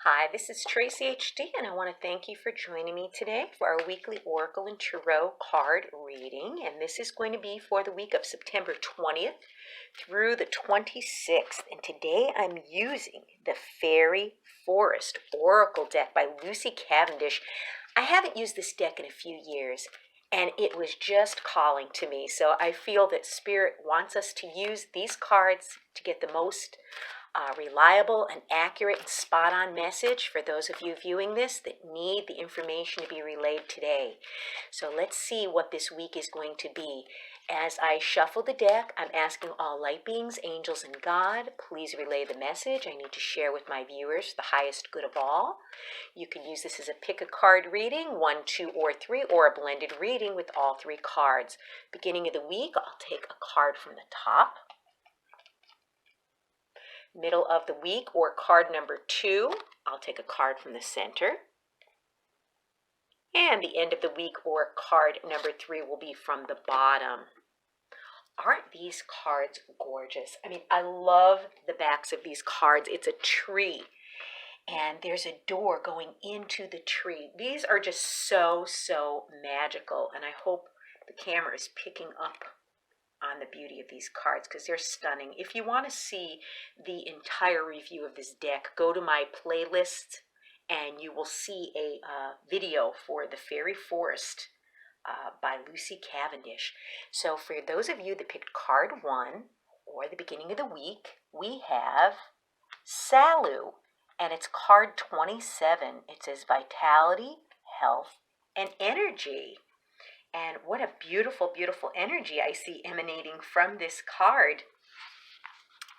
Hi, this is Tracy HD, and I want to thank you for joining me today for our weekly Oracle and Tarot card reading. And this is going to be for the week of September 20th through the 26th. And today I'm using the Fairy Forest Oracle deck by Lucy Cavendish. I haven't used this deck in a few years, and it was just calling to me. So I feel that Spirit wants us to use these cards to get the most reliable and accurate and spot-on message for those of you viewing this that need the information to be relayed today. So let's see what this week is going to be. As I shuffle the deck, I'm asking all light beings, angels, and God, please relay the message I need to share with my viewers, the highest good of all. You can use this as a pick a card reading, 1, 2, or 3, or a blended reading with all 3 cards. Beginning of the week, I'll take a card from the top. Middle of the week, or card number 2, I'll take a card from the center. And the end of the week, or card number 3, will be from the bottom. Aren't these cards gorgeous? I mean, I love the backs of these cards. It's a tree, and there's a door going into the tree. These are just so magical, and I hope the camera is picking up on the beauty of these cards because they're stunning. If you want to see the entire review of this deck, go to my playlist and you will see a video for the Fairy Forest by Lucy Cavendish. So for those of you that picked card 1 or the beginning of the week, we have Salu, and it's card 27. It says vitality, health, and energy. And what a beautiful, beautiful energy I see emanating from this card.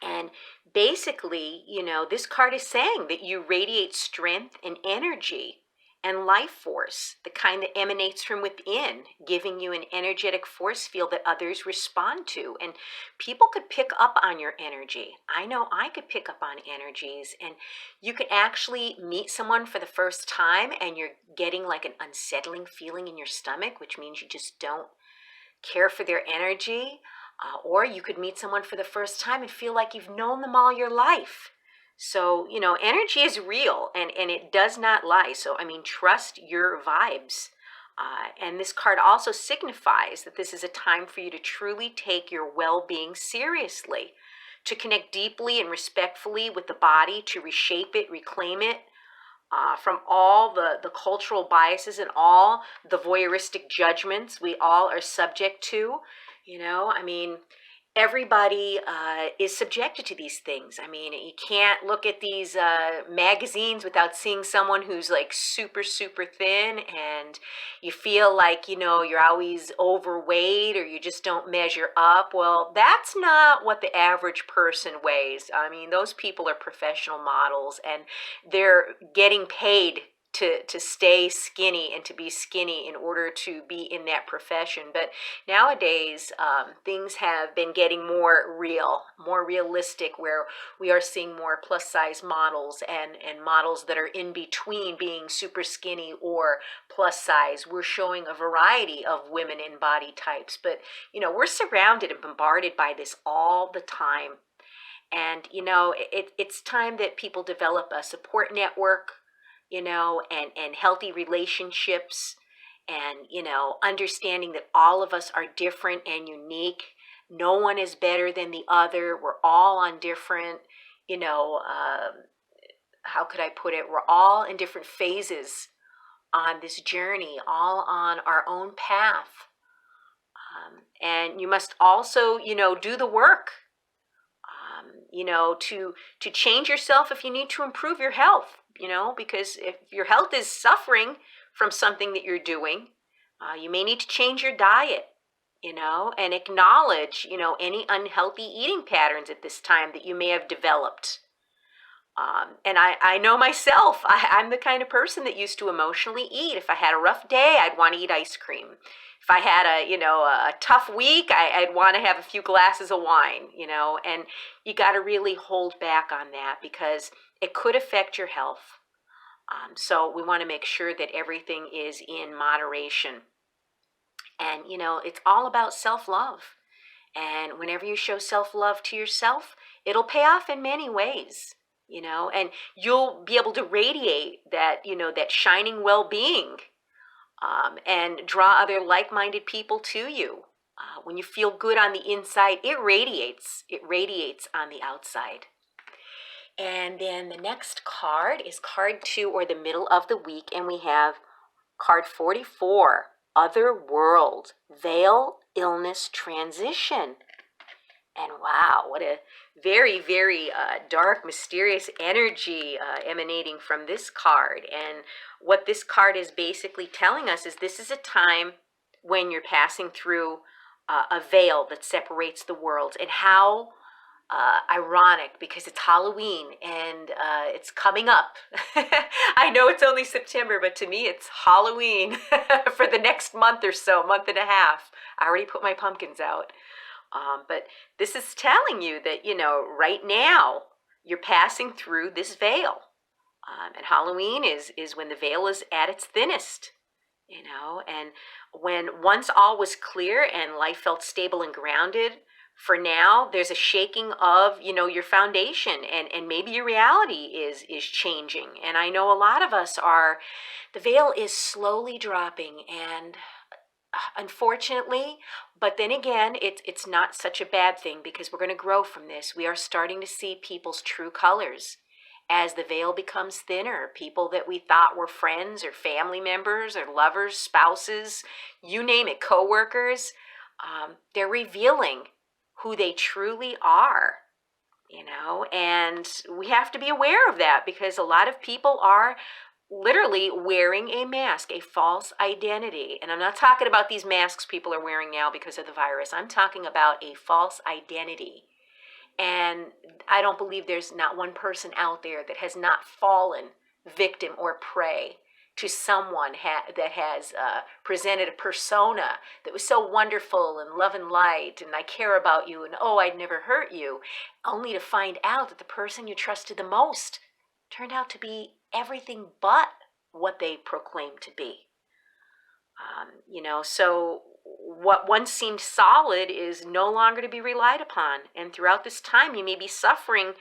And basically, this card is saying that you radiate strength and energy and life force, the kind that emanates from within, giving you an energetic force field that others respond to. And people could pick up on your energy. I know I could pick up on energies, and you could actually meet someone for the first time and you're getting like an unsettling feeling in your stomach, which means you just don't care for their energy. Or you could meet someone for the first time and feel like you've known them all your life. So, energy is real, and it does not lie. So, trust your vibes. And this card also signifies that this is a time for you to truly take your well-being seriously, to connect deeply and respectfully with the body, to reshape it, reclaim it, from all the cultural biases and all the voyeuristic judgments we all are subject to. Everybody is subjected to these things. You can't look at these magazines without seeing someone who's like super thin, and you feel like, you're always overweight or you just don't measure up. Well, that's not what the average person weighs. Those people are professional models, and they're getting paid to stay skinny and to be skinny in order to be in that profession. But nowadays, things have been getting more real, more realistic, where we are seeing more plus size models and models that are in between being super skinny or plus size. We're showing a variety of women in body types, but we're surrounded and bombarded by this all the time. And it's time that people develop a support network, and healthy relationships, and, understanding that all of us are different and unique. No one is better than the other. We're all on different, how could I put it? We're all in different phases on this journey, all on our own path. And you must also, do the work, to change yourself if you need to improve your health. Because if your health is suffering from something that you're doing, you may need to change your diet, and acknowledge, any unhealthy eating patterns at this time that you may have developed. And I know myself, I'm the kind of person that used to emotionally eat. If I had a rough day, I'd want to eat ice cream. If I had a tough week, I'd want to have a few glasses of wine, and you got to really hold back on that because it could affect your health. So we want to make sure that everything is in moderation. And, it's all about self-love. And whenever you show self-love to yourself, it'll pay off in many ways. and you'll be able to radiate that, that shining well-being, and draw other like-minded people to you. When you feel good on the inside, it radiates on the outside. And then the next card is card 2, or the middle of the week, and we have card 44, Other World, Veil, Illness, Transition. And wow, what a very, very dark, mysterious energy emanating from this card. And what this card is basically telling us is this is a time when you're passing through a veil that separates the worlds. And how ironic, because it's Halloween and it's coming up. I know it's only September, but to me it's Halloween for the next month or so, month and a half. I already put my pumpkins out. But this is telling you that, right now you're passing through this veil. And Halloween is when the veil is at its thinnest, and when once all was clear and life felt stable and grounded, for now there's a shaking of, your foundation, and maybe your reality is changing. And I know a lot of us the veil is slowly dropping, and unfortunately, but then again, it's not such a bad thing, because we're going to grow from this. We are starting to see people's true colors as the veil becomes thinner. People that we thought were friends or family members or lovers, spouses, you name it, coworkers, they're revealing who they truly are, and we have to be aware of that, because a lot of people are literally wearing a mask, a false identity. And I'm not talking about these masks people are wearing now because of the virus. I'm talking about a false identity. And I don't believe there's not one person out there that has not fallen victim or prey to someone that has presented a persona that was so wonderful and love and light, and I care about you, and oh, I'd never hurt you, only to find out that the person you trusted the most turned out to be everything but what they proclaimed to be. So what once seemed solid is no longer to be relied upon. And throughout this time, you may be suffering,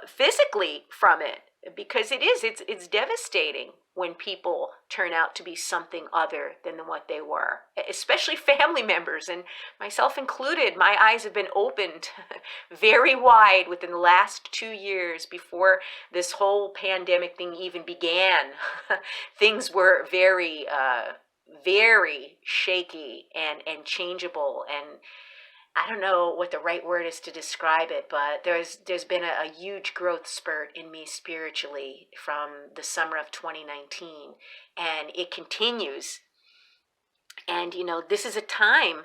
physically from it, because it's devastating when people turn out to be something other than what they were, especially family members, and myself included. My eyes have been opened very wide within the last 2 years. Before this whole pandemic thing even began, things were very, very shaky and changeable, and I don't know what the right word is to describe it, but there's been a huge growth spurt in me spiritually from the summer of 2019, and it continues. And this is a time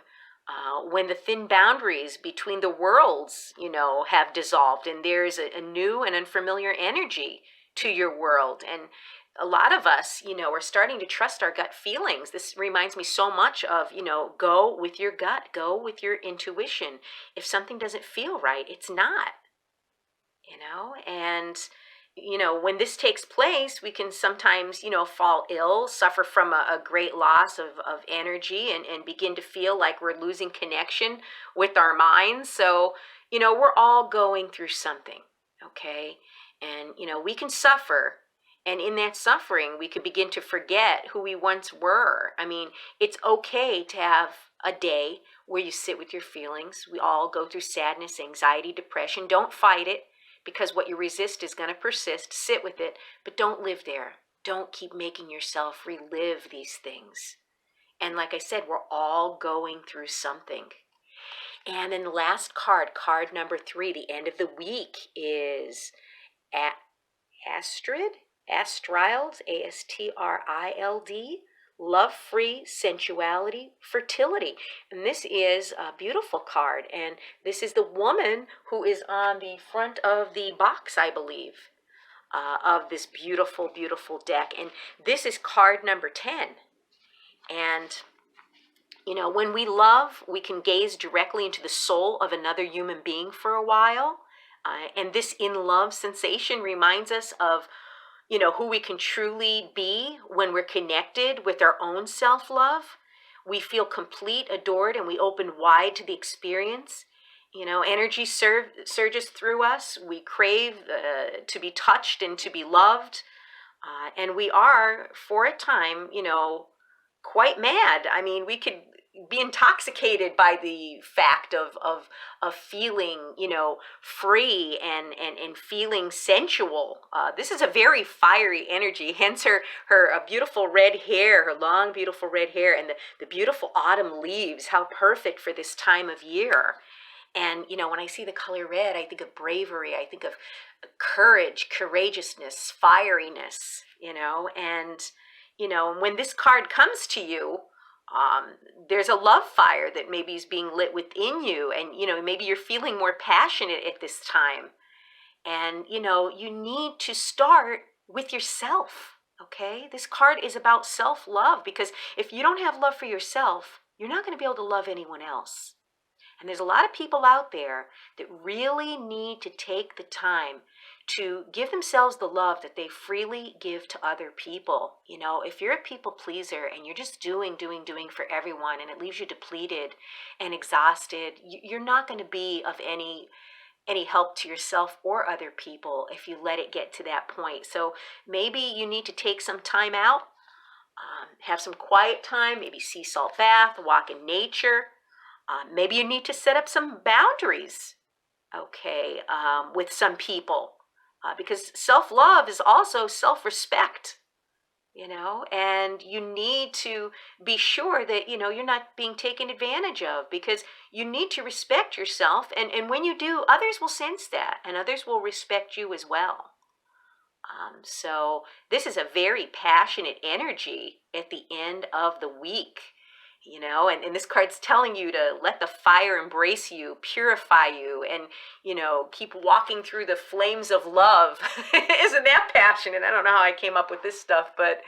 when the thin boundaries between the worlds, have dissolved, and there's a new and unfamiliar energy to your world. And a lot of us, are starting to trust our gut feelings. This reminds me so much of, go with your gut, go with your intuition. If something doesn't feel right, it's not, and, when this takes place, we can sometimes, fall ill, suffer from a great loss of energy, and begin to feel like we're losing connection with our minds. So, we're all going through something, okay? And, we can suffer. And in that suffering, we could begin to forget who we once were. I mean, it's okay to have a day where you sit with your feelings. We all go through sadness, anxiety, depression. Don't fight it, because what you resist is going to persist. Sit with it, but don't live there. Don't keep making yourself relive these things. And like I said, we're all going through something. And then the last card number 3, the end of the week, is Astrid. Astrild, Astrild, love-free, sensuality, fertility. And this is a beautiful card. And this is the woman who is on the front of the box, I believe, of this beautiful, beautiful deck. And this is card number 10. And, when we love, we can gaze directly into the soul of another human being for a while. And this in-love sensation reminds us of who we can truly be when we're connected with our own self-love. We feel complete, adored, and we open wide to the experience. Energy surges through us. We crave to be touched and to be loved. And we are, for a time, quite mad. I mean, we could be intoxicated by the fact of feeling, free and feeling sensual. This is a very fiery energy, hence her beautiful red hair, her long, beautiful red hair, and the beautiful autumn leaves. How perfect for this time of year. And, when I see the color red, I think of bravery. I think of courage, courageousness, fieriness, and, when this card comes to you, there's a love fire that maybe is being lit within you. And, maybe you're feeling more passionate at this time. And, you need to start with yourself. Okay. This card is about self-love, because if you don't have love for yourself, you're not going to be able to love anyone else. And there's a lot of people out there that really need to take the time to give themselves the love that they freely give to other people. If you're a people pleaser and you're just doing for everyone, and it leaves you depleted and exhausted, you're not going to be of any help to yourself or other people if you let it get to that point. So maybe you need to take some time out, have some quiet time, maybe sea salt bath, walk in nature. Maybe you need to set up some boundaries, okay, with some people, because self-love is also self-respect, and you need to be sure that, you're not being taken advantage of, because you need to respect yourself. And when you do, others will sense that, and others will respect you as well. So this is a very passionate energy at the end of the week. And this card's telling you to let the fire embrace you, purify you, and, keep walking through the flames of love. Isn't that passionate? I don't know how I came up with this stuff, but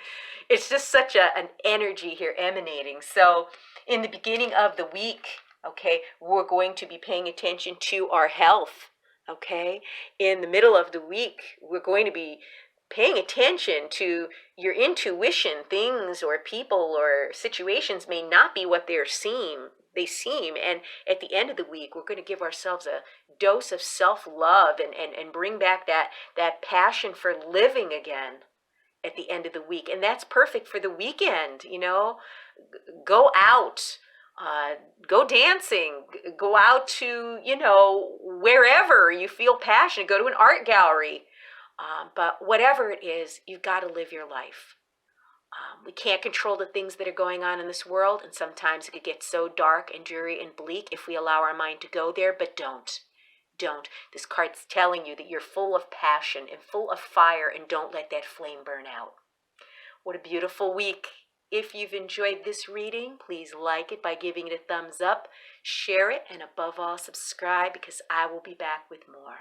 it's just such an energy here emanating. So in the beginning of the week, okay, we're going to be paying attention to our health. Okay. In the middle of the week, we're going to be paying attention to your intuition. Things or people or situations may not be what they seem. And at the end of the week, we're going to give ourselves a dose of self-love and bring back that passion for living again at the end of the week. And that's perfect for the weekend. Go out, go dancing, go out to, wherever you feel passionate, go to an art gallery. But whatever it is, you've got to live your life. We can't control the things that are going on in this world, and sometimes it could get so dark and dreary and bleak if we allow our mind to go there, but don't. This card's telling you that you're full of passion and full of fire, and don't let that flame burn out. What a beautiful week. If you've enjoyed this reading, please like it by giving it a thumbs up, share it, and above all, subscribe, because I will be back with more.